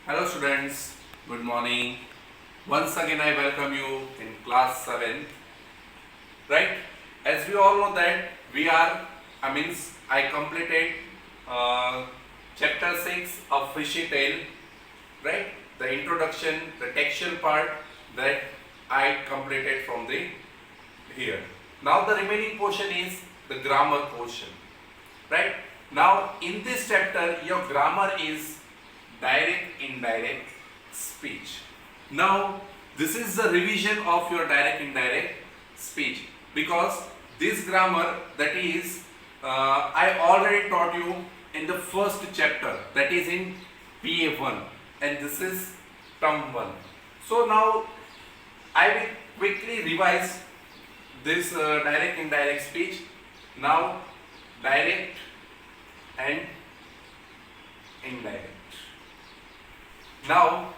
Hello students, good morning. Once again I welcome you in class 7. Right? As we all know that I completed uh, chapter 6 of Fishy Tale. Right? The introduction, the textual part that I completed from the here. Now the remaining portion is the grammar portion. Right? Now in this chapter your grammar is direct indirect speech. Now this is the revision of your direct indirect speech, because this grammar, that is I already taught you in the first chapter, that is in PA1, and this is term 1. So now I will quickly revise this direct indirect speech. Now direct and indirect. Now,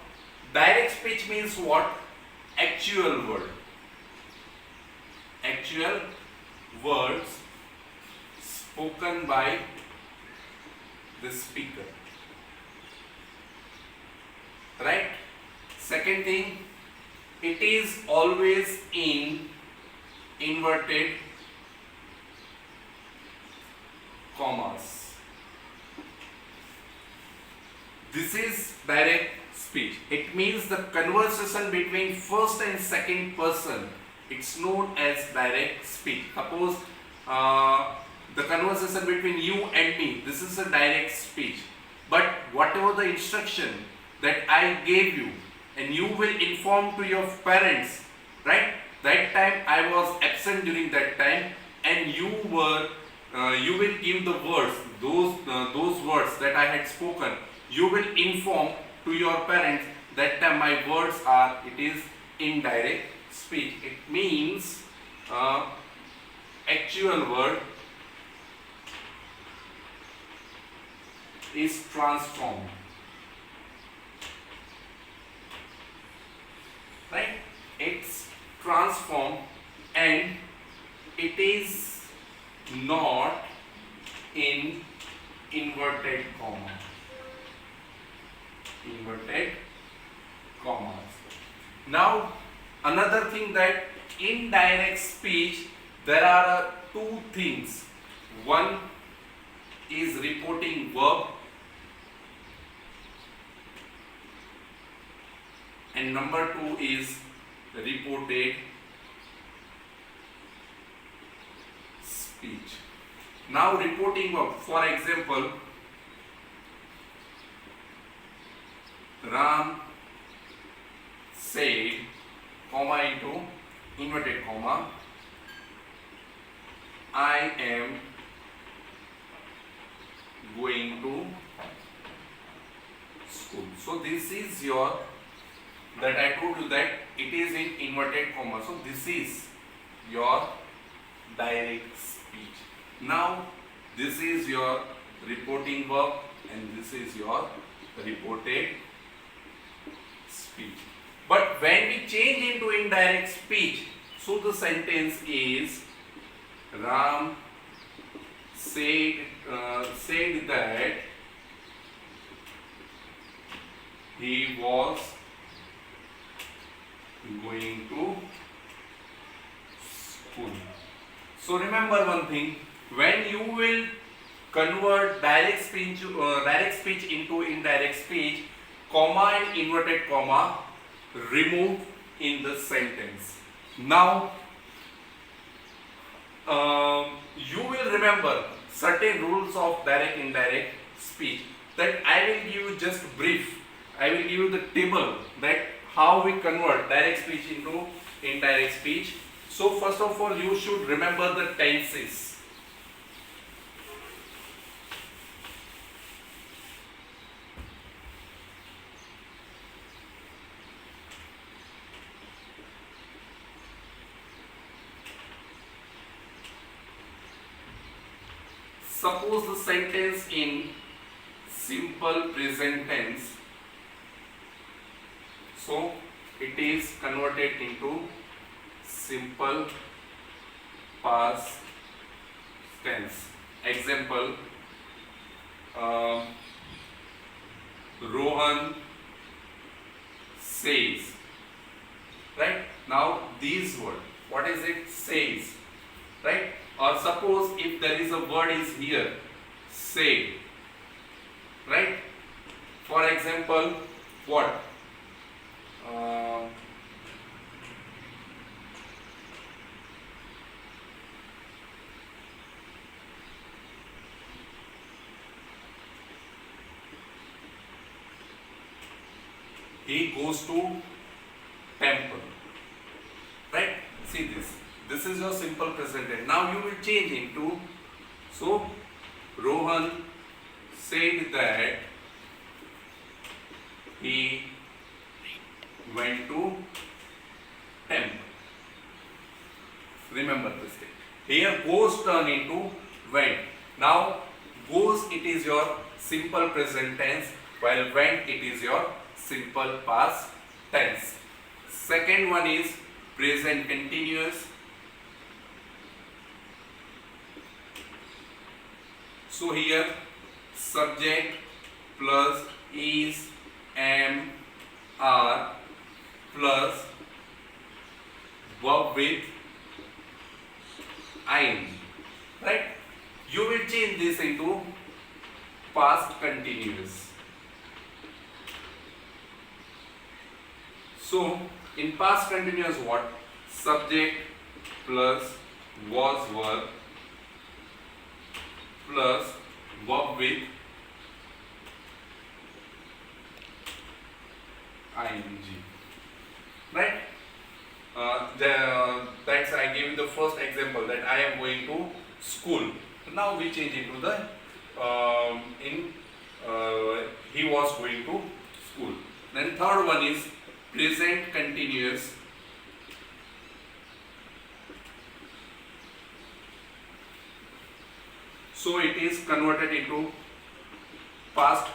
direct speech means what? Actual word. Actual words spoken by the speaker. Right? Second thing, it is always in inverted commas. This is direct speech. It means the conversation between first and second person. It's known as direct speech. Suppose the conversation between you and me, this is a direct speech. But whatever the instruction that I gave you, and you will inform to your parents, right? That time I was absent during that time, and you will give the words, those words that I had spoken. You will inform to your parents that my words are, it is indirect speech. It means actual word is transformed. Right? It's transformed, and it is not in inverted comma. Inverted commas. Now another thing, that in direct speech there are two things. One is reporting verb, and number two is reported speech. Now reporting verb, for example, Ram said, comma into inverted comma, I am going to school. So this is your, that I told you that it is in inverted comma. So this is your direct speech. Now this is your reporting verb, and this is your reported speech. But when we change into indirect speech, so the sentence is Ram said that he was going to school. So remember one thing, when you will convert direct speech into indirect speech, comma and inverted comma remove in the sentence. Now you will remember certain rules of direct indirect speech, that I will give you just brief. I will give you the table that how we convert direct speech into indirect speech. So first of all, you should remember the tenses. Suppose the sentence in simple present tense, so it is converted into simple past tense. Example, Rohan this word. What is it? Says, right? Or suppose if there is a word is here, say, right? For example, what? He goes to temple, right? See this. This is your simple present tense. Now you will change into, so Rohan said that he went to temple. Remember this thing. Here goes turn into went. Now goes it is your simple present tense, while went it is your simple past tense. Second one is present continuous. So here subject plus is, am, are plus verb with ing, right? You will change this into past continuous. So in past continuous what? Subject plus was verb plus verb with ing, right? That's I gave you the first example that I am going to school. Now we change into the he was going to school. Then third one is present continuous. So it is converted into past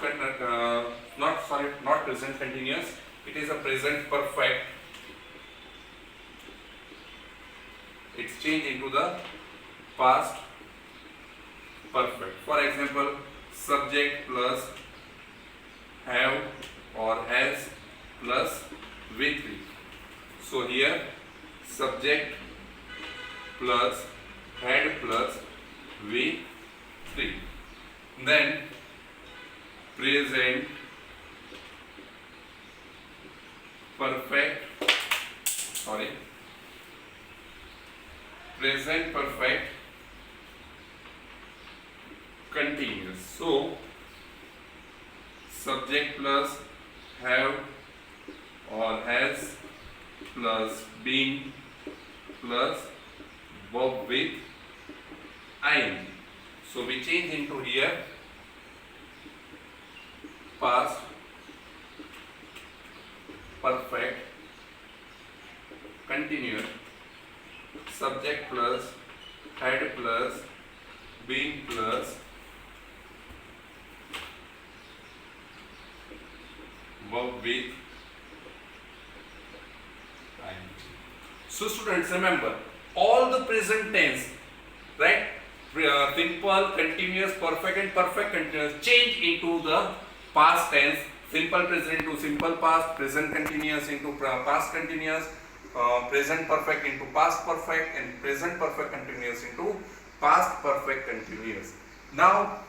not present continuous. It is a present perfect. It's changed into the past perfect. For example, subject plus have or has plus with. So here subject plus had plus with. Then present perfect, present perfect continuous. So subject plus have or has plus been plus verb with ing. So we change into here past perfect continuous, subject plus had plus been plus verb with ing. So students, remember all the present tense, right? Simple, continuous, perfect and perfect continuous change into the past tense. Simple present into simple past, present continuous into past continuous, present perfect into past perfect, and present perfect continuous into past perfect continuous. Now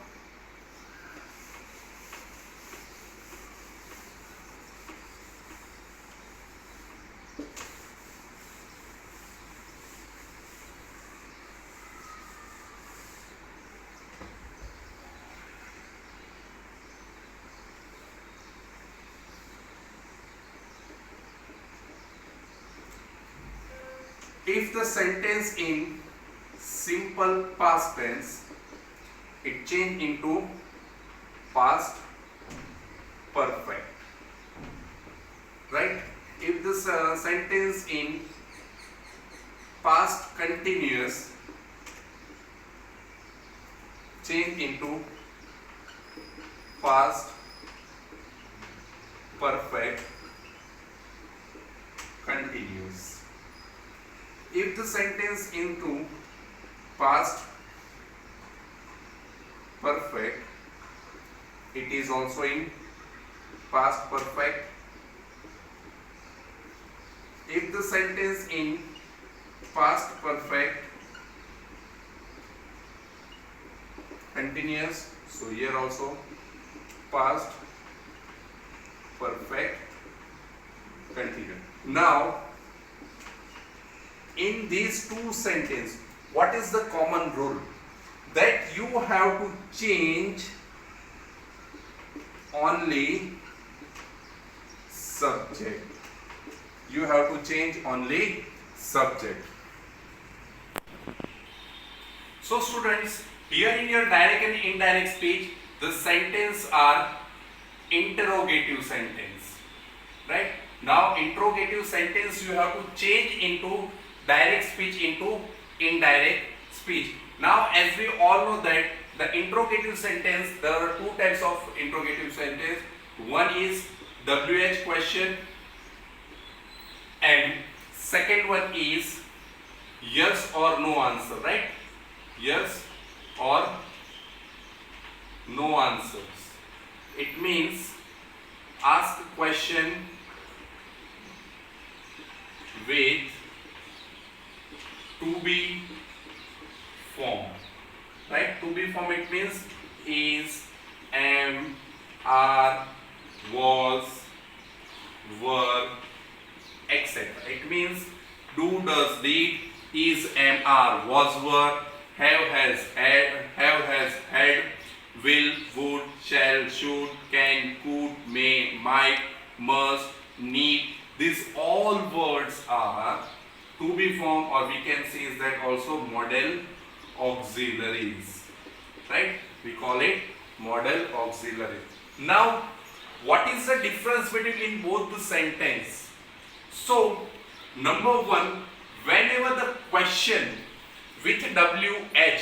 if the sentence in simple past tense, it change into past perfect, right? If this sentence in past continuous change into past perfect continuous. If the sentence into past perfect, it is also in past perfect. If the sentence in past perfect continuous. So here also past perfect continuous. Now in these two sentences, what is the common rule? That you have to change only subject. You have to change only subject. So students, here in your direct and indirect speech, the sentence are interrogative sentence, right? Now interrogative sentence you have to change into direct speech into indirect speech. Now as we all know that the interrogative sentence, there are two types of interrogative sentence. One is WH question and second one is yes or no answer, right? Yes or no answers. It means ask a question with to be form, right? To be form, it means is, am, are, was, were, etc. It means do, does, did, is, am, are, was, were, have, has, had, will, would, shall, should, can, could, may, might, must, need. These all words are to be form, or we can say is that also model auxiliaries, right? We call it model auxiliary. Now what is the difference between both the sentence? So number one, whenever the question with WH,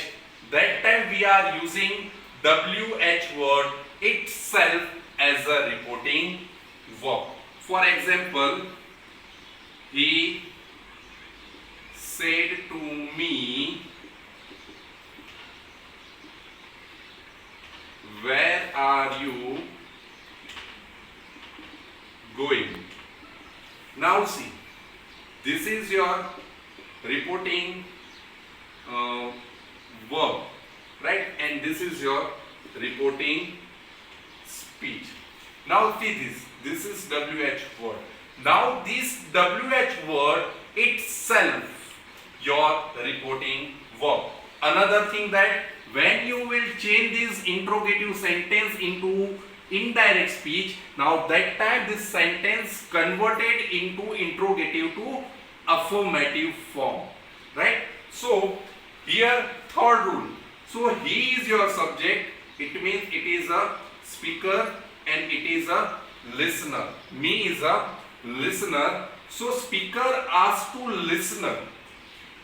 that time we are using WH word itself as a reporting verb. For example, he said to me, where are you going? Now see, this is your reporting verb, right? And this is your reporting speech. Now see this is WH word. Now this WH word itself your reporting verb. Another thing that when you will change this interrogative sentence into indirect speech, now that time this sentence converted into interrogative to affirmative form, right? So here third rule. So he is your subject, it means it is a speaker and it is a listener. Me is a listener. So speaker asks to listener,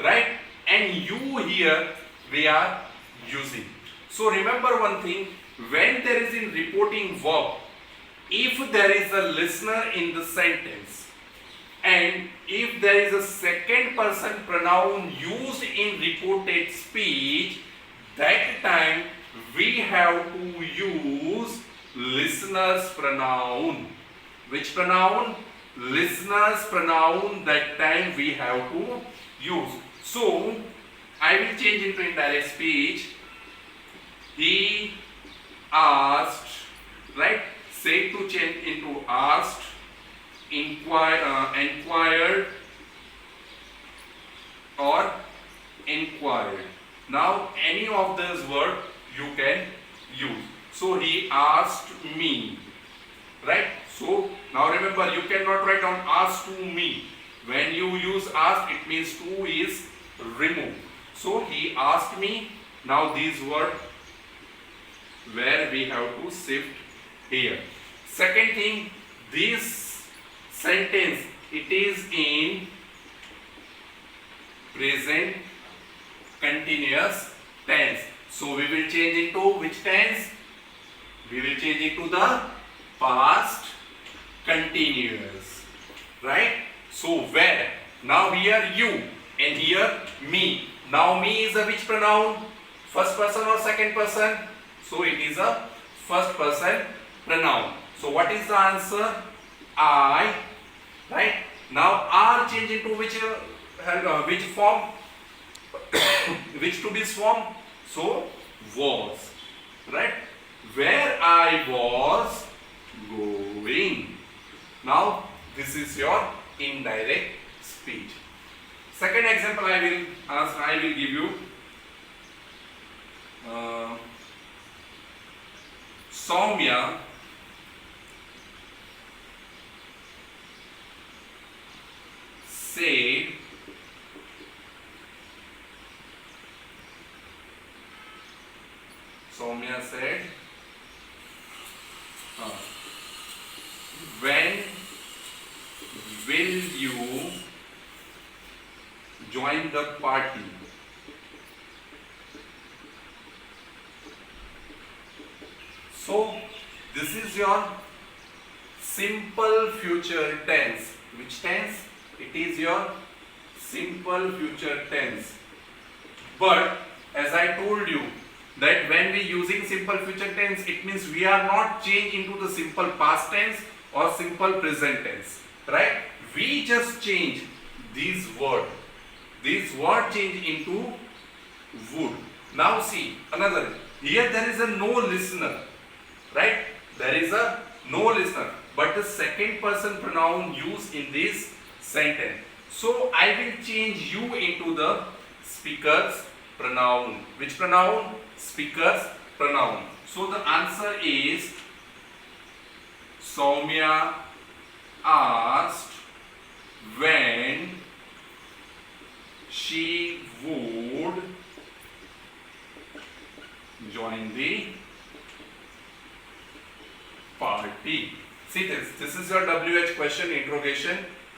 right? And you here we are using. So remember one thing, when there is in reporting verb, if there is a listener in the sentence and if there is a second person pronoun used in reported speech, that time we have to use listener's pronoun. Which pronoun? Listener's pronoun, that time we have to use. So I will change into indirect speech. He asked, right? Say to change into asked, inquired or inquired. Now any of those words you can use. So he asked me, right? So now remember, you cannot write down asked to me. When you use asked, it means to is removed. So he asked me. Now these words where we have to shift here. Second thing, this sentence, it is in present continuous tense. So we will change into which tense? We will change into the past continuous, right? So where? Now here you and here me. Now me is a which pronoun? First person or second person? So it is a first person pronoun. So what is the answer? I, right? Now are change into which which form, which to this form, so was, right? Where I was going. Now this is your indirect speech. Second example I will give you. Soumya said when will you join the party? So this is your simple future tense. Which tense? It is your simple future tense. But as I told you that when we using simple future tense, it means we are not changed into the simple past tense or simple present tense, right? We just change these word change into would. Now see another, here there is a no listener, right? There is a no listener, but the second person pronoun used in this sentence. So I will change you into the speaker's pronoun. Which pronoun? Speaker's pronoun. So the answer is Soumya asked when she would join the party. See this. This is your WH question, interrogation,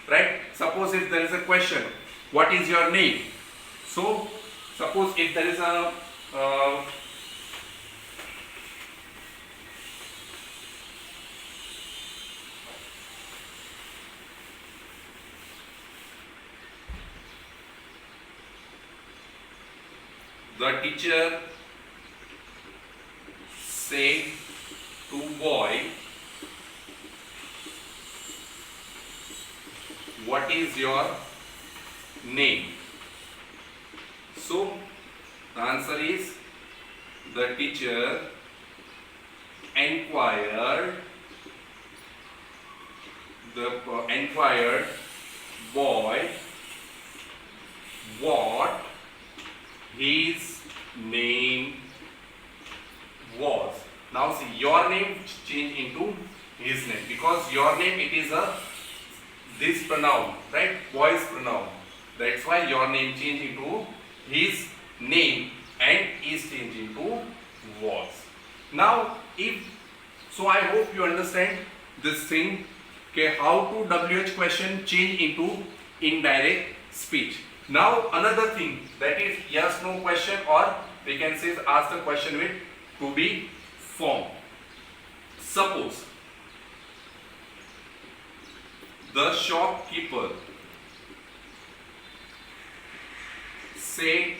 right? Suppose if there is a question, what is your name? So suppose if there is a the teacher said to boy, what is your name? So the answer is the teacher enquired boy what his name was. Now see, your name change into his name, because your name it is a this pronoun, right? Boy's pronoun. That's why your name change into his name and is changed into was. Now so I hope you understand this thing, okay, how to WH question change into indirect speech. Now another thing, that is yes no question, or we can say ask the question with to be form. Suppose the shopkeeper said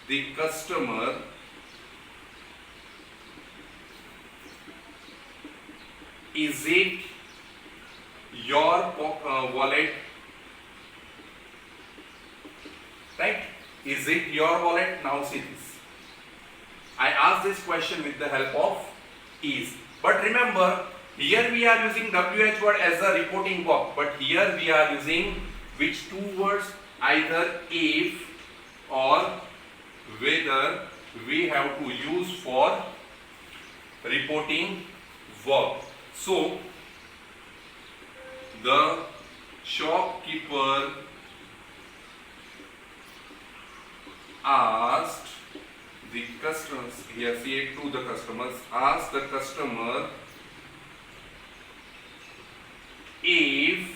the customer is it your wallet? Right? Is it your wallet? Now see this. I asked this question with the help of is. But remember, here we are using WH word as a reporting verb. But here we are using which two words? Either if or whether we have to use for reporting verb. So, the shopkeeper asked the customers, here say to the customers, asked the customer if,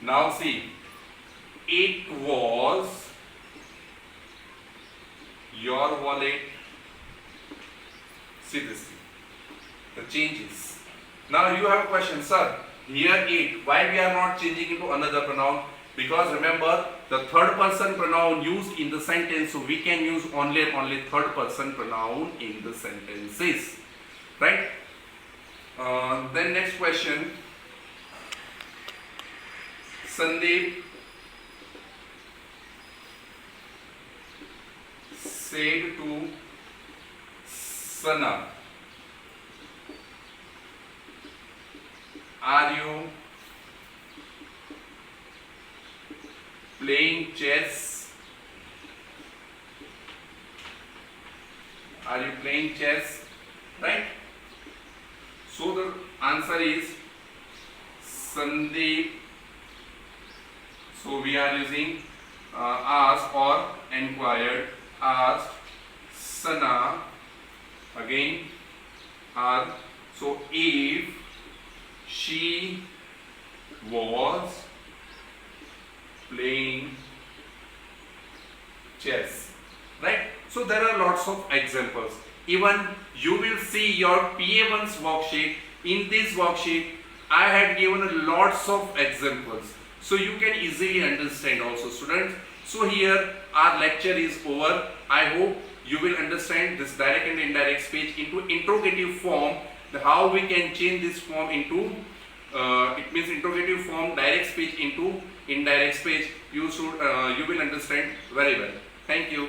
now see, it was your wallet. See this thing, the changes. Now you have a question, sir, here it, why we are not changing into another pronoun? Because remember, the third person pronoun used in the sentence, so we can use only third person pronoun in the sentences, right? Then next question, Sandeep said to Sana, are you playing chess? Are you playing chess? Right? So the answer is Sandeep. So we are using asked or enquired. Asked Sana again. Are so if she was playing chess, right? So there are lots of examples. Even you will see your PA1's worksheet. In this worksheet I had given lots of examples, so you can easily understand also, students. So here our lecture is over. I hope you will understand this direct and indirect speech into interrogative form, how we can change this form into it means interrogative form, direct speech into indirect speech. You will understand very well. Thank you.